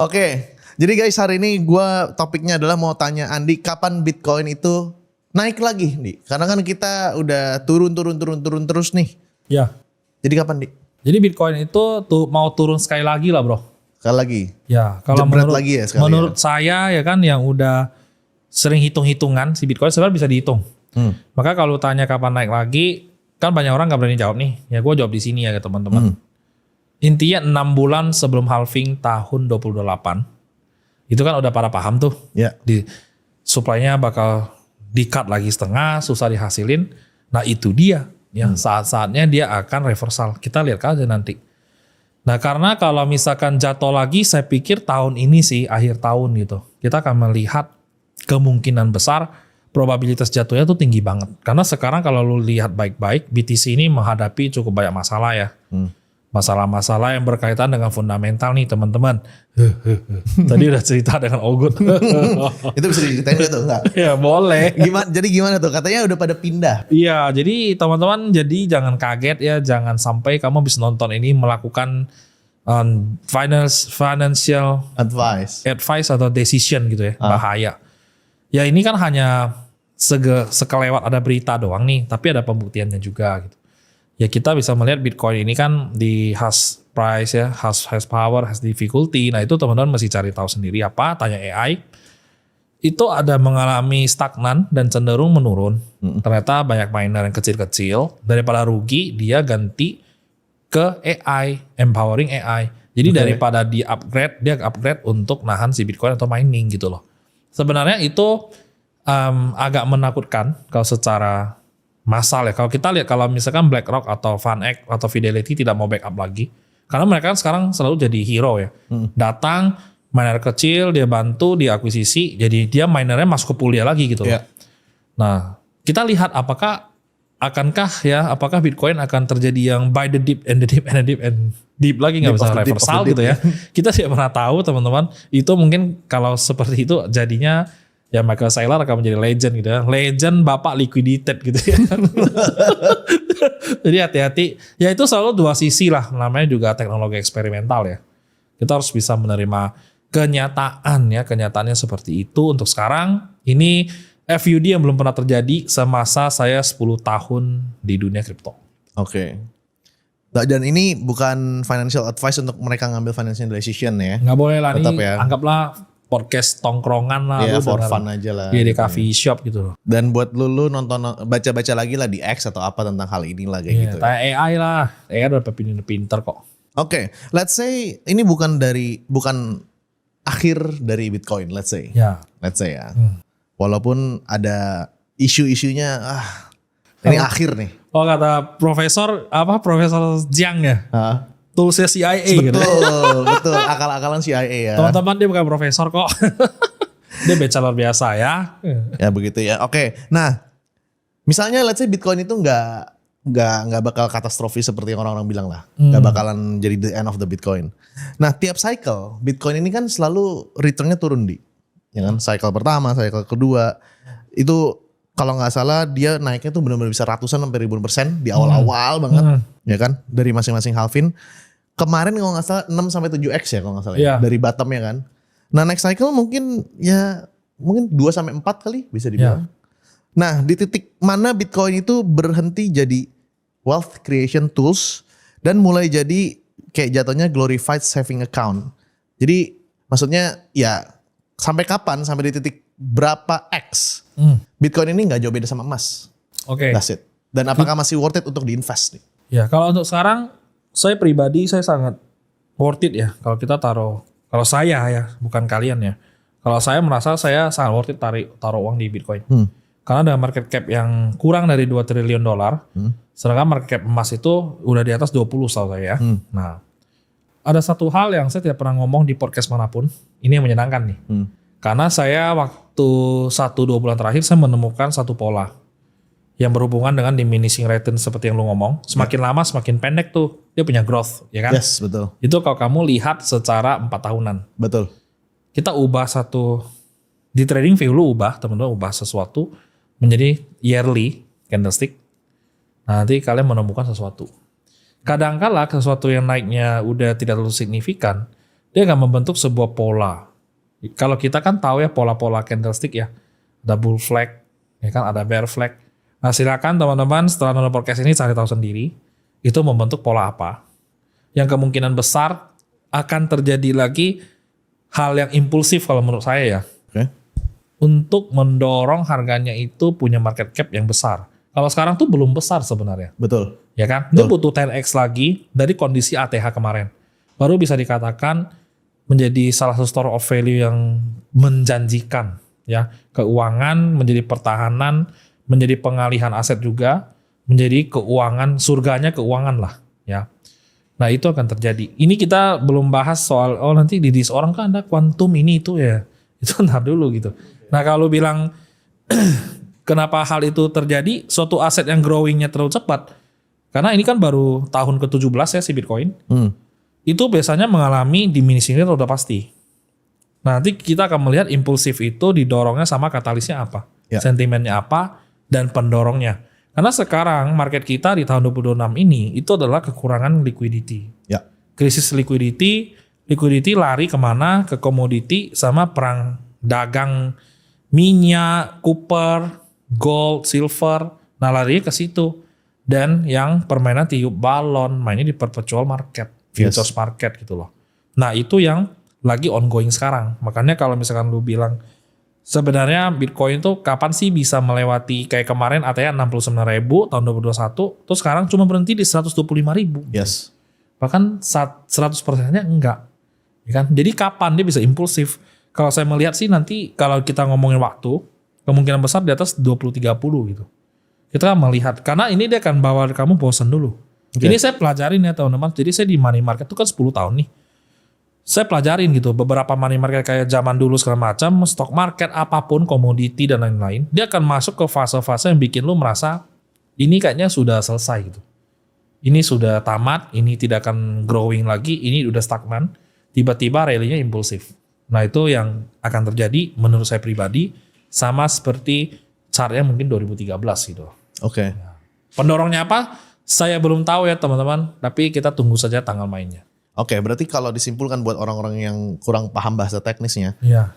Oke, jadi guys hari ini topiknya adalah mau tanya Andi kapan Bitcoin itu naik lagi, Di? Karena kan kita udah turun terus nih. Ya. Jadi kapan, Di? Jadi Bitcoin itu mau turun sekali lagi lah, bro. Sekali lagi. Ya, kalau Jebret lagi ya sekali menurut saya ya kan yang udah sering hitung-hitungan si Bitcoin sebenarnya bisa dihitung. Maka kalau tanya kapan naik lagi, kan banyak orang nggak berani jawab nih. Ya gue jawab di sini ya teman-teman. Intinya 6 bulan sebelum halving tahun 2028. Itu kan udah pada paham tuh. Ya. Di supply-nya bakal di-cut lagi setengah, susah dihasilin. Nah itu dia. Ya, saat-saatnya dia akan reversal. Kita lihat aja nanti. Nah karena kalau misalkan jatuh lagi, saya pikir tahun ini sih, akhir tahun gitu. Kita akan melihat kemungkinan besar probabilitas jatuhnya tuh tinggi banget. Karena sekarang kalau lu lihat baik-baik, BTC ini menghadapi cukup banyak masalah ya. Masalah-masalah yang berkaitan dengan fundamental nih teman-teman. Tadi udah cerita dengan Ogut. Itu bisa diceritain gak tuh? Enggak? Ya boleh. Jadi gimana tuh? Katanya udah pada pindah. Iya, jadi teman-teman jadi jangan kaget ya, jangan sampai kamu bisa nonton ini melakukan financial advice atau decision gitu ya, bahaya. Ya ini kan hanya sekelewat ada berita doang nih, tapi ada pembuktiannya juga gitu. Ya kita bisa melihat Bitcoin ini kan di has price ya, has power, has difficulty. Nah itu teman-teman mesti cari tahu sendiri apa, tanya AI. Itu ada mengalami stagnan dan cenderung menurun. Ternyata banyak miner yang kecil-kecil, daripada rugi dia ganti ke AI, empowering AI. Jadi daripada dia upgrade untuk nahan si Bitcoin atau mining gitu loh. Sebenarnya itu agak menakutkan kalau secara massal ya. Kalau kita lihat kalau misalkan BlackRock atau VanEck atau Fidelity tidak mau backup lagi. Karena mereka kan sekarang selalu jadi hero ya. Datang, miner kecil, dia bantu, dia akuisisi. Jadi dia minernya masuk ke pool dia lagi gitu loh. Nah, kita lihat apakah Bitcoin akan terjadi yang buy the dip and the dip and the dip and deep lagi nggak bisa reversal gitu ya. Kita tidak pernah tahu teman-teman. Itu mungkin kalau seperti itu jadinya ya Michael Saylor akan menjadi legend gitu ya. Legend bapak liquidated gitu ya. Jadi hati-hati. Ya itu selalu dua sisi lah. Namanya juga teknologi eksperimental ya. Kita harus bisa menerima kenyataan ya. Kenyataannya seperti itu. Untuk sekarang ini FUD yang belum pernah terjadi semasa saya 10 tahun di dunia kripto. Oke. Dan ini bukan financial advice untuk mereka ngambil financial decision ya. Nggak boleh lah. Tetap ini ya. Anggaplah podcast tongkrongan lah. Ya for fun aja lah. Di coffee shop gitu loh. Dan buat lu nonton baca-baca lagi lah di X atau apa tentang hal ini lah kayak gitu. Tanya AI lah. AI udah pinter kok. Oke, let's say ini bukan akhir dari Bitcoin, let's say. Ya. Let's say ya. Walaupun ada isu-isunya ini akhir nih. Oh kata Profesor Jiang ya. Toolsnya CIA gitu. Betul. Akal-akalan CIA ya. Teman-teman dia bukan profesor kok. Dia bachelor biasa ya. Ya begitu ya. Oke. Nah, misalnya let's say Bitcoin itu nggak bakal katastrofis seperti yang orang-orang bilang lah. Nggak bakalan jadi the end of the Bitcoin. Nah, tiap cycle Bitcoin ini kan selalu returnnya turun ya kan? Cycle pertama, cycle kedua itu kalau nggak salah dia naiknya tuh benar-benar bisa ratusan sampai ribuan % di awal-awal banget, ya kan? Dari masing-masing halving. Kemarin kalau nggak salah 6 sampai 7x ya kalau nggak salah ya, dari bottomnya kan. Nah next cycle mungkin 2 sampai 4 kali bisa dibilang. Nah di titik mana Bitcoin itu berhenti jadi wealth creation tools dan mulai jadi kayak jatuhnya glorified saving account. Jadi maksudnya ya sampai kapan, sampai di titik berapa X Bitcoin ini nggak jauh beda sama emas. Oke. That's it. Dan apakah masih worth it untuk diinvest nih? Ya kalau untuk sekarang saya pribadi saya sangat worth it ya. Kalau kita kalau saya ya bukan kalian ya. Kalau saya merasa saya sangat worth it taruh uang di Bitcoin. Karena dengan market cap yang kurang dari 2 triliun dolar. Sedangkan market cap emas itu udah di atas 20 setahu saya ya. Nah ada satu hal yang saya tidak pernah ngomong di podcast manapun. Ini yang menyenangkan nih. Karena saya waktu 1-2 bulan terakhir saya menemukan satu pola yang berhubungan dengan diminishing return seperti yang lu ngomong. Semakin lama semakin pendek tuh dia punya growth, ya kan? Yes, betul. Itu kalau kamu lihat secara 4 tahunan. Betul. Kita ubah di trading view lu teman-teman ubah sesuatu menjadi yearly candlestick. Nanti kalian menemukan sesuatu. Kadang-kala sesuatu yang naiknya udah tidak terlalu signifikan, dia akan membentuk sebuah pola. Kalau kita kan tahu ya pola-pola candlestick ya, ada bull flag, ya kan, ada bear flag. Nah silakan teman-teman setelah nonton podcast ini cari tahu sendiri, itu membentuk pola apa. Yang kemungkinan besar akan terjadi lagi hal yang impulsif kalau menurut saya ya. Oke. Untuk mendorong harganya itu punya market cap yang besar. Kalau sekarang tuh belum besar sebenarnya. Betul. Ya kan? Dia butuh 10x lagi dari kondisi ATH kemarin. Baru bisa dikatakan menjadi salah satu store of value yang menjanjikan. Ya, keuangan menjadi pertahanan, menjadi pengalihan aset juga, menjadi keuangan, surganya keuangan lah. Ya. Nah itu akan terjadi. Ini kita belum bahas soal, nanti di orang kan ada kuantum ini itu ya. Itu ntar dulu gitu. Nah kalau bilang kenapa hal itu terjadi, suatu aset yang growingnya terlalu cepat. Karena ini kan baru tahun ke-17 ya si Bitcoin. Itu biasanya mengalami diminishing rate udah pasti. Nah, nanti kita akan melihat impulsif itu didorongnya sama katalisnya apa. Ya. Sentimennya apa dan pendorongnya. Karena sekarang market kita di tahun 2026 ini itu adalah kekurangan liquidity. Ya. Krisis liquidity lari kemana? Ke komoditi sama perang dagang minyak, copper, gold, silver. Nah larinya ke situ. Dan yang permainan tiup balon, mainnya di perpetual market, futures market gitu loh. Nah itu yang lagi ongoing sekarang. Makanya kalau misalkan lu bilang sebenarnya Bitcoin tuh kapan sih bisa melewati kayak kemarin ATH 69.000 tahun 2021, terus sekarang cuma berhenti di 125.000. Yes. Bahkan 100%-nya enggak. Ya kan? Jadi kapan dia bisa impulsif? Kalau saya melihat sih nanti kalau kita ngomongin waktu, kemungkinan besar di atas 20-30 gitu. Kita melihat, karena ini dia akan bawa kamu bosan dulu. Okay. Ini saya pelajarin ya teman-teman. Jadi saya di money market itu kan 10 tahun nih. Saya pelajarin gitu, beberapa money market kayak zaman dulu segala macam, stock market apapun, komoditi dan lain-lain, dia akan masuk ke fase-fase yang bikin lu merasa ini kayaknya sudah selesai gitu. Ini sudah tamat, ini tidak akan growing lagi, ini udah stagnan, tiba-tiba rally-nya impulsif. Nah itu yang akan terjadi menurut saya pribadi, sama seperti chartnya mungkin 2013 gitu. Oke. Pendorongnya apa? Saya belum tahu ya teman-teman, tapi kita tunggu saja tanggal mainnya. Oke, berarti kalau disimpulkan buat orang-orang yang kurang paham bahasa teknisnya, Iya.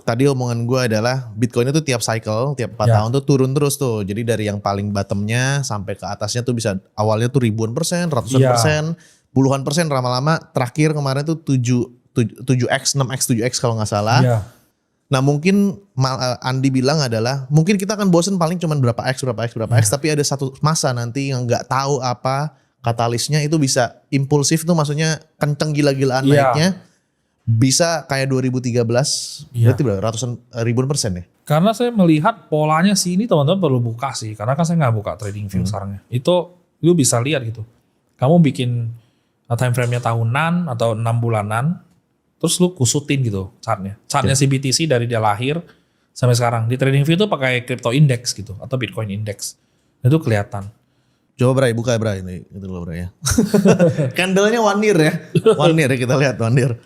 tadi omongan gue adalah Bitcoin itu tiap cycle, tiap 4 tahun tuh turun terus tuh. Jadi dari yang paling bottomnya sampai ke atasnya tuh bisa awalnya tuh ribuan persen, ratusan persen, puluhan persen, lama-lama terakhir kemarin tuh 7x, 6x, 7x kalau nggak salah. Iya. Nah mungkin Andi bilang adalah mungkin kita akan bosen paling cuma berapa x, tapi ada satu masa nanti yang nggak tahu apa katalisnya itu bisa impulsif tuh, maksudnya kenceng gila-gilaan naiknya. Bisa kayak 2013, berarti berapa? Ratusan ribuan persen ya? Karena saya melihat polanya sih ini teman-teman perlu buka sih. Karena kan saya nggak buka trading view sekarang ya. Itu lu bisa lihat gitu. Kamu bikin time frame-nya tahunan atau 6 bulanan, terus lu kusutin gitu chartnya. Chartnya CBTC dari dia lahir sampai sekarang. Di trading view tuh pakai crypto index gitu atau Bitcoin index. Itu kelihatan. Coba Bray, buka Bray ini, gitu loh Bray ya. Candle-nya 1 year ya. 1 year ya, kita lihat 1 year.